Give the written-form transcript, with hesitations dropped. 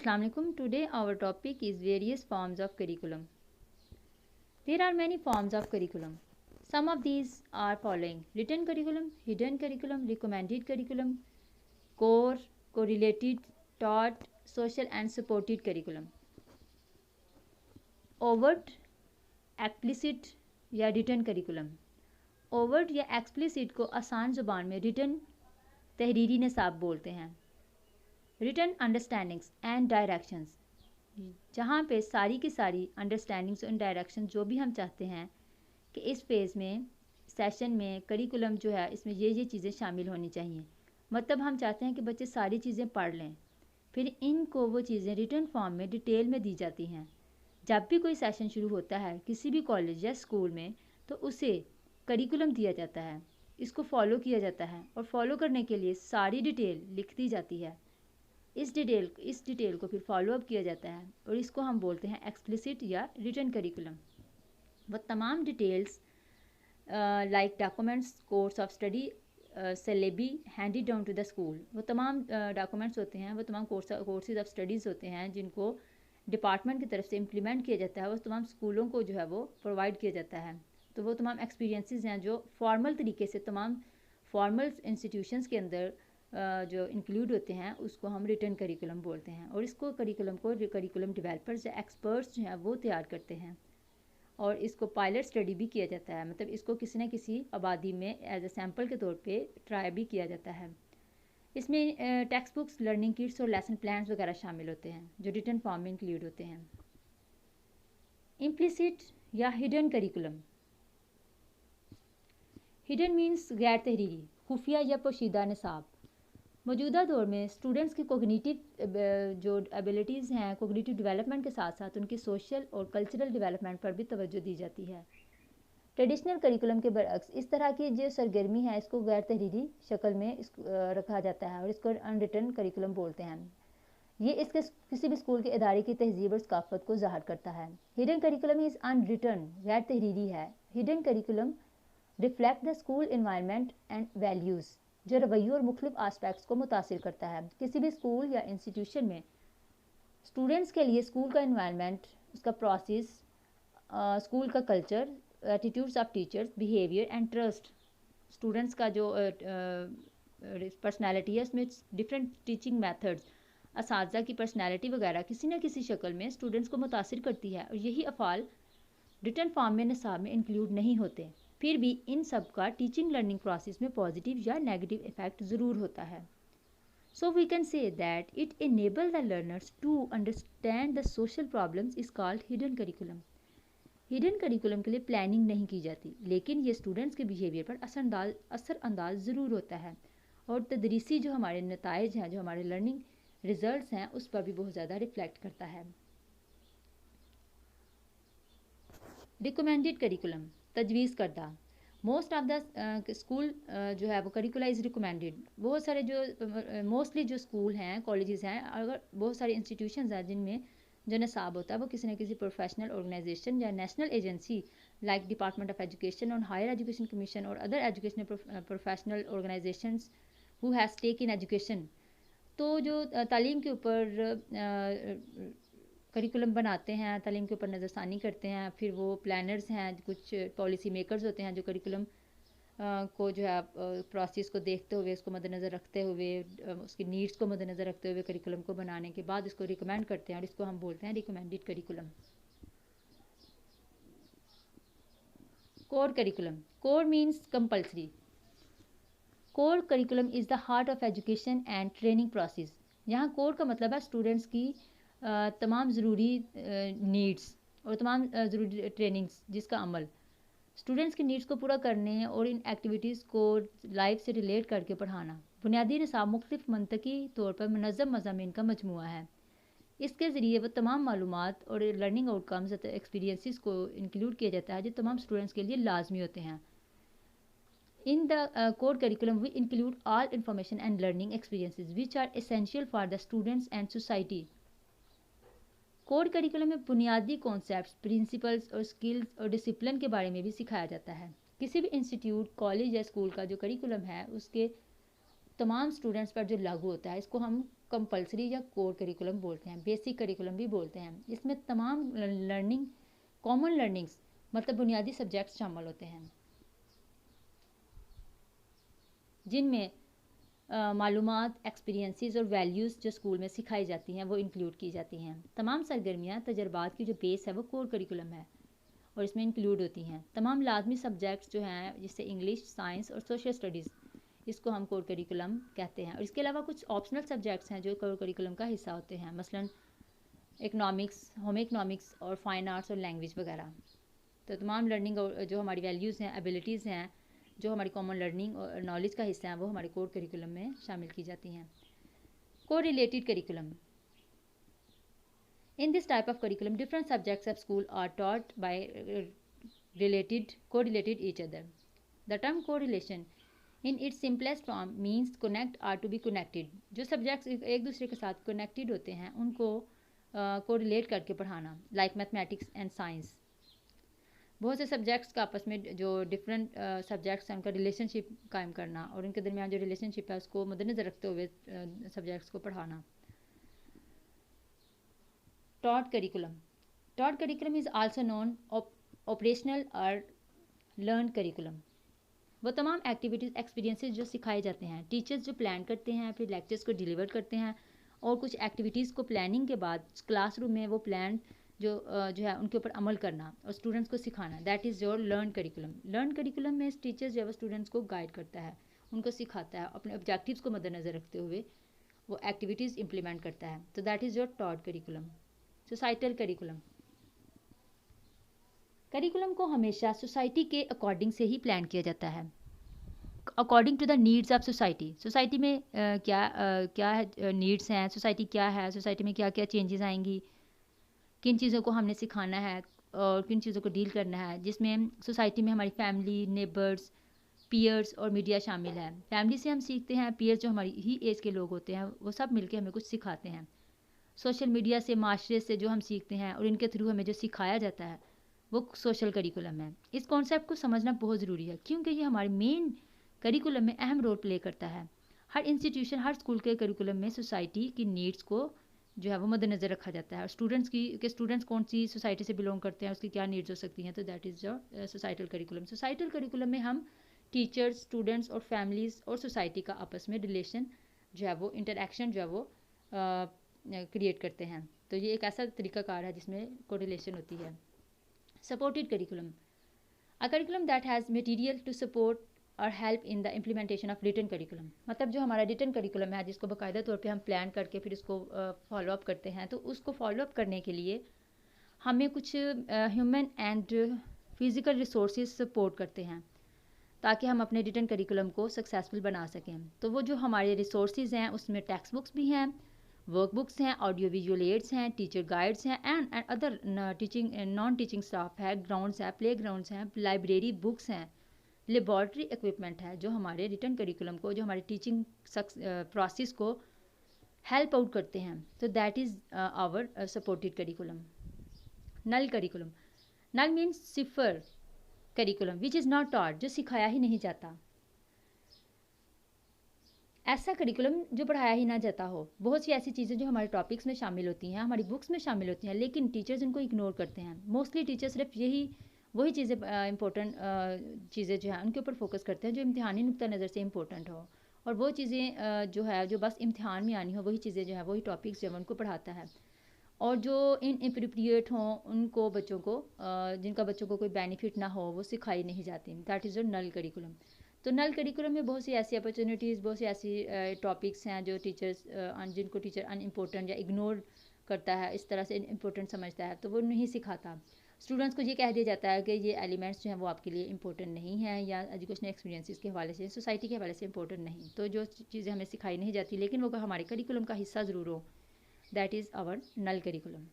Assalamu alaikum. Today our topic is various forms of curriculum. There are many forms of curriculum. Some of these are following: written curriculum, hidden curriculum, recommended curriculum, core, correlated, taught, social and supported curriculum. Overt, explicit या written curriculum. Overt या explicit को आसान ज़ुबान में written तहरीरी निसाब बोलते हैं. Written understandings and directions, जहाँ पे सारी की सारी अंडरस्टैंडिंग्स और डायरेक्शन जो भी हम चाहते हैं कि इस फेज़ में सेशन में करिकुलम जो है इसमें ये चीज़ें शामिल होनी चाहिए. मतलब हम चाहते हैं कि बच्चे सारी चीज़ें पढ़ लें, फिर इनको वो चीज़ें रिटन फॉर्म में डिटेल में दी जाती हैं. जब भी कोई सेशन शुरू होता है किसी भी कॉलेज या स्कूल में तो उसे करिकुलम दिया जाता है, इसको फॉलो किया जाता है और फॉलो करने के लिए सारी डिटेल लिख दी जाती है. इस डिटेल को फिर फॉलो अप किया जाता है और इसको हम बोलते हैं एक्सप्लिसिट या रिटन करिकुलम. वो तमाम details like documents, course of study, syllabi handed down to the school, वो तमाम डॉक्यूमेंट्स होते हैं, वो तमाम कोर्सेज ऑफ स्टडीज़ होते हैं जिनको डिपार्टमेंट की तरफ से इम्प्लीमेंट किया जाता है, वो तमाम स्कूलों को जो है वो प्रोवाइड किया जाता है. तो वो तमाम एक्सपीरियंसेस हैं जो फॉर्मल तरीके से तमाम फॉर्मल इंस्टीट्यूशंस के अंदर जो इंक्लूड होते हैं उसको हम रिटन करिकुलम बोलते हैं. और इसको करिकुलम डेवलपर्स या एक्सपर्ट्स जो हैं वो तैयार करते हैं और इसको पायलट स्टडी भी किया जाता है. मतलब इसको किसी न किसी आबादी में एज ए सैम्पल के तौर पे ट्राई भी किया जाता है. इसमें टेक्स्ट बुक्स, लर्निंग किट्स और लेसन प्लान्स वगैरह शामिल होते हैं जो रिटन फॉर्म में इंक्लूड होते हैं. इम्प्लिसिट या हिडन करिकुलम. हिडन मीन्स गैर तहरीरी, खुफिया या पोशीदा निसाब. मौजूदा दौर में स्टूडेंट्स की कोग्निटिव जो एबिलिटीज़ हैं, कोग्निटिव डेवलपमेंट के साथ साथ उनकी सोशल और कल्चरल डेवलपमेंट पर भी तवज्जो दी जाती है. ट्रेडिशनल करिकुलम के बरअक्स इस तरह की जो सरगर्मी है इसको गैर तहरीरी शक्ल में रखा जाता है और इसको अनरिटन करिकुलम बोलते हैं. ये इसके किसी भी स्कूल के इदारे की तहजीब और सकाफत को ज़ाहिर करता है. हिडन करिकुलम इज़ अनरिटन, गैर तहरीरी है. Hidden curriculum reflect the school environment and values, जो रवैयों और मुख्तलिफ आस्पेक्ट्स को मुतासिर करता है. किसी भी स्कूल या इंस्टीट्यूशन में स्टूडेंट्स के लिए स्कूल का इन्वायरमेंट, उसका प्रोसेस, स्कूल का culture, attitudes of teachers, behaviour and trust, students का जो पर्सनैलिटी है उसमें डिफरेंट टीचिंग मेथड्स, असातिज़ा की पर्सनैलिटी वगैरह किसी न किसी शक्ल में स्टूडेंट्स को मुतासिर करती है. और यही अफ़ाल रिटन फॉर्म में निसाब में इंक्लूड नहीं होते. फिर भी इन सब का टीचिंग लर्निंग प्रोसेस में पॉजिटिव या नेगेटिव इफेक्ट ज़रूर होता है. So we can say that it enable the learners to understand the social problems is called hidden curriculum. Hidden curriculum के लिए प्लानिंग नहीं की जाती, लेकिन ये स्टूडेंट्स के बिहेवियर पर असरअंदाज ज़रूर होता है और तदरीसी जो हमारे नताइज हैं, जो हमारे लर्निंग रिजल्ट्स हैं, उस पर भी बहुत ज़्यादा रिफ्लेक्ट करता है. रिकमेंडेड करिकुलम, तजवीज़ करदा. मोस्ट ऑफ द स्कूल जो है वो करिकुला इज़ रिकमेंडेड. बहुत सारे जो मोस्टली जो स्कूल हैं, कॉलेजेस हैं, अगर बहुत सारे इंस्टीट्यूशंस हैं जिनमें जो निसाब होता है वो किसी न किसी प्रोफेशनल ऑर्गेनाइजेशन या national agency like department of education और हायर एजुकेशन कमीशन और other educational professional organizations who has take in education. तो जो तालीम के ऊपर करिकुलम बनाते हैं, तालीम के ऊपर नज़रसानी करते हैं, फिर वो प्लानर्स हैं, कुछ पॉलिसी मेकर्स होते हैं जो करिकुलम को जो है प्रोसेस को देखते हुए, उसको मद्देनज़र रखते हुए, उसकी नीड्स को मद्देनज़र रखते हुए करिकुलम को बनाने के बाद इसको रिकमेंड करते हैं और इसको हम बोलते हैं recommended curriculum. Core curriculum. Core means compulsory. Core curriculum is the heart of education and training process. यहाँ कोर का मतलब है स्टूडेंट्स की तमाम ज़रूरी नीड्स और तमाम ज़रूरी ट्रेनिंग्स जिसका अमल स्टूडेंट्स की नीड्स को पूरा करने और इन एक्टिविटीज़ को लाइफ से रिलेट करके पढ़ाना. बुनियादी निसाब मुख्तलिफ मंतकी तौर पर मुनज़्ज़म मज़ामीन का मजमूआ है. इसके ज़रिए वो तमाम मालूमात और लर्निंग आउटकम्स एक्सपीरियंसेस को इंक्लूड किया जाता है जो तमाम स्टूडेंट्स के लिए लाजमी होते हैं. In the core curriculum, we include all information and learning experiences which are essential for the students and society. Core curriculum में बुनियादी कॉन्सेप्ट्स, प्रिंसिपल्स और स्किल्स और डिसिप्लिन के बारे में भी सिखाया जाता है. किसी भी इंस्टीट्यूट, कॉलेज या स्कूल का जो करिकुलम है उसके तमाम स्टूडेंट्स पर जो लागू होता है इसको हम कंपलसरी या कोर करिकुलम बोलते हैं, बेसिक करिकुलम भी बोलते हैं। इसमें तमाम लर्निंग कॉमन लर्निंग्स मतलब बुनियादी सब्जेक्ट्स शामिल होते हैं, जिनमें मालूमात, एक्सपीरियंसेस और वैल्यूज़ जो स्कूल में सिखाई जाती हैं वो इंक्लूड की जाती हैं। तमाम सरगर्मियाँ तजर्बात की जो बेस है वो कोर करिकुलम है और इसमें इंक्लूड होती हैं। तमाम लाजमी सब्जेक्ट्स जो हैं जैसे इंग्लिश, साइंस और सोशल स्टडीज़, इसको हम कोर करिकुलम कहते हैं। और इसके अलावा कुछ ऑप्शनल सब्जेक्ट्स हैं जो कोर करिकुलम का हिस्सा होते हैं, मसलन इकनॉमिक्स, होम इकनॉमिक्स और फाइन आर्ट्स और लैंग्वेज वगैरह। तो तमाम लर्निंग और जो हमारी वैल्यूज़ हैं, एबिलिटीज़ हैं, जो हमारी कॉमन लर्निंग और नॉलेज का हिस्सा है वो हमारे कोर करिकुलम में शामिल की जाती हैं। Core related curriculum, in this type of curriculum different subjects of school are taught by correlated each other. The term correlation in its simplest form means connect are to be connected. जो subjects एक दूसरे के साथ connected होते हैं उनको correlate करके पढ़ाना, लाइक मैथमेटिक्स एंड साइंस। बहुत से सब्जेक्ट्स का आपस में जो डिफरेंट सब्जेक्ट्स हैं उनका रिलेशनशिप कायम करना और उनके दरमियान जो रिलेशनशिप है उसको मद्देनज़र रखते हुए सब्जेक्ट्स को पढ़ाना। Taught curriculum is also known operational और लर्न करिकुलम। वो तमाम एक्टिविटीज़, एक्सपीरियंसेस जो सिखाए जाते हैं, टीचर्स जो प्लान करते हैं फिर लेक्चर्स को डिलीवर करते हैं और कुछ एक्टिविटीज़ को प्लानिंग के बाद क्लासरूम में वो प्लान जो है उनके ऊपर अमल करना और स्टूडेंट्स को सिखाना, that is your learn curriculum. Learn curriculum में टीचर्स जो है वो स्टूडेंट्स को गाइड करता है, उनको सिखाता है, अपने ऑब्जेक्टिव्स को मद्देनज़र रखते हुए वो एक्टिविटीज़ इंप्लीमेंट करता है। तो that is your taught curriculum. Societal curriculum को हमेशा सोसाइटी के अकॉर्डिंग से ही प्लान किया जाता है, according to the needs of society. Society में क्या नीड्स हैं, सोसाइटी क्या है, सोसाइटी में क्या क्या चेंजेस आएंगी, किन चीज़ों को हमने सिखाना है और किन चीज़ों को डील करना है, जिसमें सोसाइटी में हमारी फैमिली, नेबर्स, पीयर्स और मीडिया शामिल है। फैमिली से हम सीखते हैं, पीयर्स जो हमारी ही एज के लोग होते हैं वो सब मिलकर हमें कुछ सिखाते हैं। सोशल मीडिया से, माशरे से जो हम सीखते हैं और इनके थ्रू हमें जो सिखाया जाता है वो सोशल करिकुलम है। इस कॉन्सेप्ट को समझना बहुत ज़रूरी है क्योंकि ये हमारे मेन करिकुलम में अहम रोल प्ले करता है। हर इंस्टीट्यूशन, हर स्कूल के करिकुलम में सोसाइटी की नीड्स को जो है वो मद्देनज़र रखा जाता है और स्टूडेंट्स कौन सी सोसाइटी से बिलोंग करते हैं, उसकी क्या नीड्स हो सकती हैं। तो that is your societal curriculum. Societal curriculum में हम टीचर्स, स्टूडेंट्स और फैमिलीज़ और सोसाइटी का आपस में रिलेशन जो है वो इंटरेक्शन जो है वो क्रिएट करते हैं। तो ये एक ऐसा तरीकाकार है जिसमें कोरिलेशन होती है। Supported curriculum, a curriculum that has material to support और help in the implementation of written curriculum. मतलब जो हमारा रिटन करिकुलम है जिसको बाकायदा तौर पे हम प्लान करके फिर उसको फॉलो अप करते हैं, तो उसको फॉलो अप करने के लिए हमें कुछ human and physical resources support करते हैं ताकि हम अपने रिटन करिकुलम को सक्सेसफुल बना सकें। तो वो जो हमारे रिसोर्सेज हैं उसमें टेक्स्ट बुक्स भी हैं, वर्क बुक्स हैं, ऑडियो विजुअल एड्स हैं, टीचर गाइड्स हैं and other teaching non teaching staff है, ग्राउंड्स हैं, प्ले ग्राउंड्स हैं, लाइब्रेरी बुक्स हैं, लेबॉर्ट्री इक्विपमेंट है जो हमारे रिटन करिकुलम को, जो हमारे टीचिंग प्रोसेस को हेल्प आउट करते हैं। तो that is our supported curriculum. Null means cipher curriculum which is not taught, जो सिखाया ही नहीं जाता। ऐसा करिकुलम जो पढ़ाया ही ना जाता हो। बहुत सी ऐसी चीज़ें जो हमारे टॉपिक्स में शामिल होती हैं, हमारी बुक्स में शामिल होती हैं, लेकिन टीचर्स इनको इग्नोर करते हैं। मोस्टली टीचर्स सिर्फ वही चीज़ें इंपॉर्टेंट चीज़ें जो हैं उनके ऊपर फोकस करते हैं जो इम्तिहानी नुक्ता नज़र से इंपॉर्टेंट हो, और वो चीज़ें जो है जो बस इम्तिहान में आनी हो वही चीज़ें जो है वही टॉपिक्स जो है उनको पढ़ाता है, और जो इनएप्रोप्रिएट हों उनको बच्चों को जिनका बच्चों को कोई बेनिफिट ना हो वो सिखाई नहीं जाती। That is your null curriculum. तो नल करिकुलम में बहुत सी ऐसी अपॉर्चुनिटीज़, बहुत सी ऐसी टॉपिक्स हैं जो टीचर्स जिनको टीचर अनइम्पोर्टेंट या इग्नोर करता है, इस तरह से इम्पोर्टेंट समझता है, तो वो नहीं सिखाता। स्टूडेंट्स को ये कह दिया जाता है कि ये एलिमेंट्स जो हैं वो आपके लिए इंपॉर्टेंट नहीं हैं, या एजुकेशनल एक्सपीरियंसेस के हवाले से, सोसाइटी के हवाले से इंपॉर्टेंट नहीं। तो जो चीज़ें हमें सिखाई नहीं जाती लेकिन वो हमारे करिकुलम का हिस्सा ज़रूर हो, that is our null curriculum.